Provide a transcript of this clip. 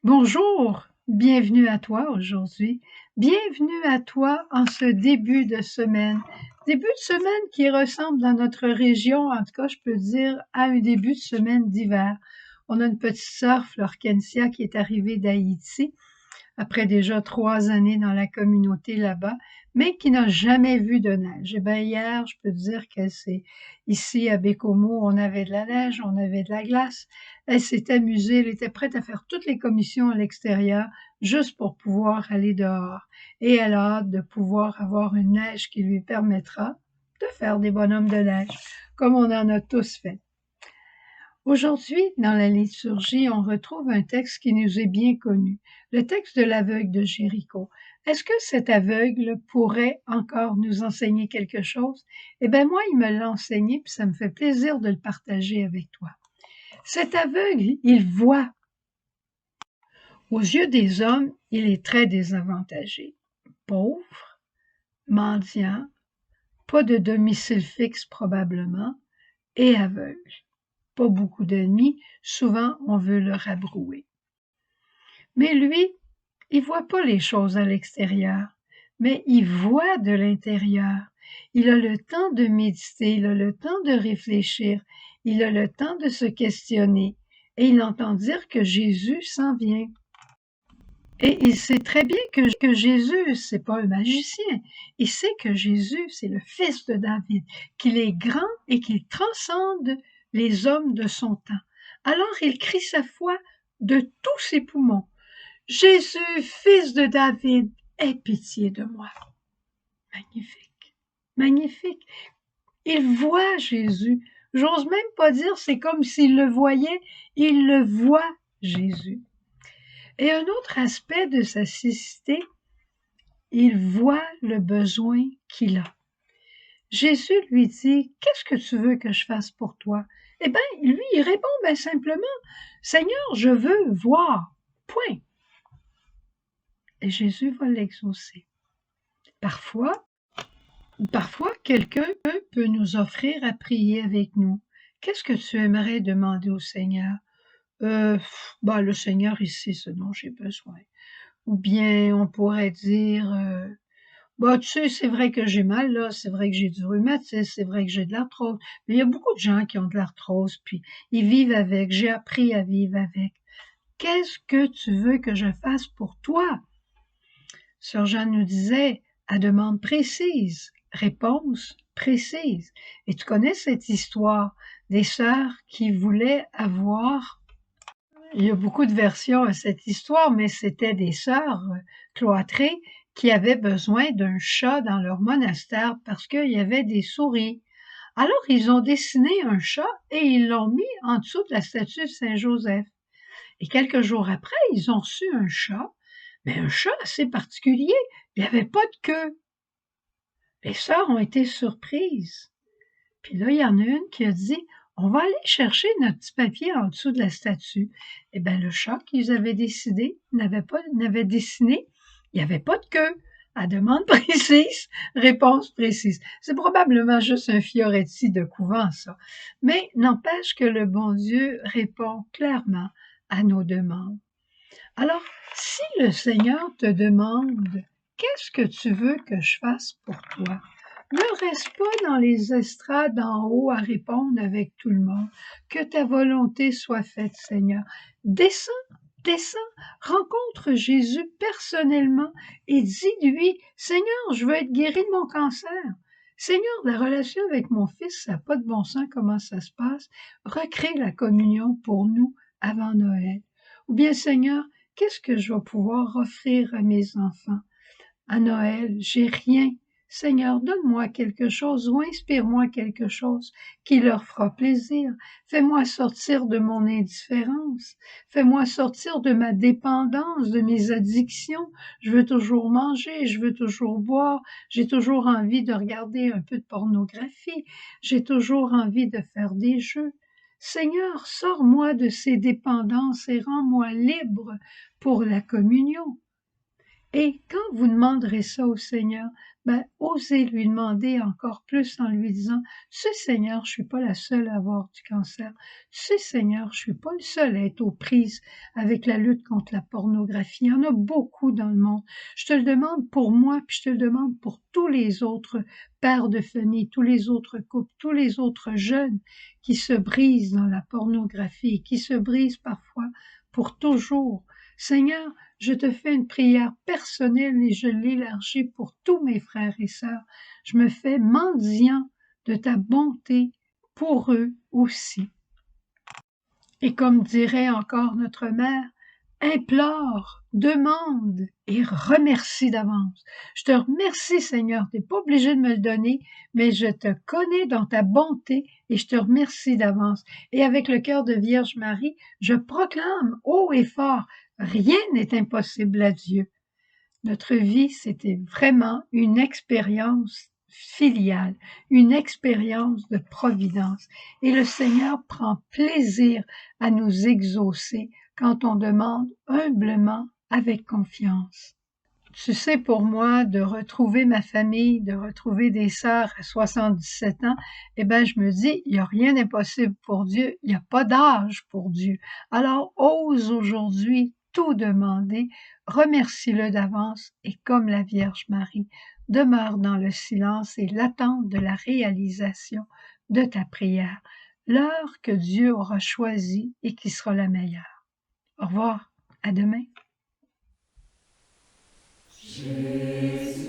Bonjour, bienvenue à toi aujourd'hui. Bienvenue à toi en ce début de semaine. Début de semaine qui ressemble dans notre région, en tout cas, je peux dire, à un début de semaine d'hiver. On a une petite sœur, Florkensia, qui est arrivée d'Haïti après déjà 3 années dans la communauté là-bas, mais qui n'a jamais vu de neige. Eh bien, hier, je peux te dire que c'est ici à Bécomo, on avait de la neige, on avait de la glace. Elle s'est amusée, elle était prête à faire toutes les commissions à l'extérieur juste pour pouvoir aller dehors. Et elle a hâte de pouvoir avoir une neige qui lui permettra de faire des bonhommes de neige, comme on en a tous fait. Aujourd'hui, dans la liturgie, on retrouve un texte qui nous est bien connu, le texte de l'aveugle de Jéricho. Est-ce que cet aveugle pourrait encore nous enseigner quelque chose? Eh bien, moi, il me l'a enseigné, puis ça me fait plaisir de le partager avec toi. Cet aveugle, il voit. Aux yeux des hommes, il est très désavantagé. Pauvre, mendiant, pas de domicile fixe probablement, et aveugle. Pas beaucoup d'ennemis, souvent on veut le rabrouer. Mais lui, il voit pas les choses à l'extérieur, mais il voit de l'intérieur. Il a le temps de méditer, il a le temps de réfléchir, il a le temps de se questionner, et il entend dire que Jésus s'en vient. Et il sait très bien que Jésus, c'est pas un magicien. Il sait que Jésus, c'est le fils de David, qu'il est grand et qu'il transcende les hommes de son temps. Alors il crie sa foi de tous ses poumons. Jésus, fils de David, aie pitié de moi. Magnifique, magnifique. Il voit Jésus. J'ose même pas dire, c'est comme s'il le voyait, il le voit, Jésus. Et un autre aspect de sa cécité, il voit le besoin qu'il a. Jésus lui dit, qu'est-ce que tu veux que je fasse pour toi? Eh bien, lui, il répond bien simplement, Seigneur, je veux voir. Point. Et Jésus va l'exaucer. Parfois, quelqu'un peut nous offrir à prier avec nous. Qu'est-ce que tu aimerais demander au Seigneur? Le Seigneur, il sait ce dont j'ai besoin. Ou bien on pourrait dire, tu sais, c'est vrai que j'ai mal là, c'est vrai que j'ai du rhumatisme, c'est vrai que j'ai de l'arthrose. Mais il y a beaucoup de gens qui ont de l'arthrose, puis ils vivent avec. J'ai appris à vivre avec. Qu'est-ce que tu veux que je fasse pour toi? Sœur Jeanne nous disait, à demande précise, réponse précise. Et tu connais cette histoire des sœurs qui voulaient avoir. Il y a beaucoup de versions à cette histoire, mais c'était des sœurs cloîtrées qui avaient besoin d'un chat dans leur monastère parce qu'il y avait des souris. Alors, ils ont dessiné un chat et ils l'ont mis en dessous de la statue de Saint-Joseph. Et quelques jours après, ils ont reçu un chat, mais un chat assez particulier. Il n'y avait pas de queue. Les sœurs ont été surprises. Puis là, il y en a une qui a dit, on va aller chercher notre petit papier en dessous de la statue. Eh bien, le chat qu'ils avaient n'avait dessiné, il n'y avait pas de queue. À demande précise, réponse précise. C'est probablement juste un Fioretti de couvent, ça. Mais n'empêche que le bon Dieu répond clairement à nos demandes. Alors, si le Seigneur te demande, qu'est-ce que tu veux que je fasse pour toi? Ne reste pas dans les estrades en haut à répondre avec tout le monde. Que ta volonté soit faite, Seigneur. Descends, descends, rencontre Jésus personnellement et dis-lui, Seigneur, je veux être guéri de mon cancer. Seigneur, la relation avec mon fils, ça n'a pas de bon sens comment ça se passe. Recrée la communion pour nous avant Noël. Ou bien, Seigneur, qu'est-ce que je vais pouvoir offrir à mes enfants? À Noël, j'ai rien. Seigneur, donne-moi quelque chose ou inspire-moi quelque chose qui leur fera plaisir. Fais-moi sortir de mon indifférence. Fais-moi sortir de ma dépendance, de mes addictions. Je veux toujours manger, je veux toujours boire. J'ai toujours envie de regarder un peu de pornographie. J'ai toujours envie de faire des jeux. Seigneur, sors-moi de ces dépendances et rends-moi libre pour la communion. Et quand vous demanderez ça au Seigneur, osez lui demander encore plus en lui disant, ce Seigneur, je suis pas la seule à avoir du cancer. Ce Seigneur, je suis pas le seul à être aux prises avec la lutte contre la pornographie. Il y en a beaucoup dans le monde. Je te le demande pour moi, puis je te le demande pour tous les autres pères de famille, tous les autres couples, tous les autres jeunes qui se brisent dans la pornographie, qui se brisent parfois pour toujours. Seigneur, je te fais une prière personnelle et je l'élargis pour tous mes frères et sœurs. Je me fais mendiant de ta bonté pour eux aussi. Et comme dirait encore notre mère, implore, demande et remercie d'avance. Je te remercie, Seigneur, tu n'es pas obligé de me le donner, mais je te connais dans ta bonté et je te remercie d'avance. Et avec le cœur de Vierge Marie, je proclame haut et fort, rien n'est impossible à Dieu. Notre vie, c'était vraiment une expérience filiale, une expérience de providence. Et le Seigneur prend plaisir à nous exaucer quand on demande humblement avec confiance. Tu sais, pour moi, de retrouver ma famille, de retrouver des sœurs à 77 ans, je me dis, il n'y a rien d'impossible pour Dieu, il n'y a pas d'âge pour Dieu. Alors, ose aujourd'hui tout demander, remercie-le d'avance et comme la Vierge Marie, demeure dans le silence et l'attente de la réalisation de ta prière, l'heure que Dieu aura choisie et qui sera la meilleure. Au revoir, à demain. Jésus,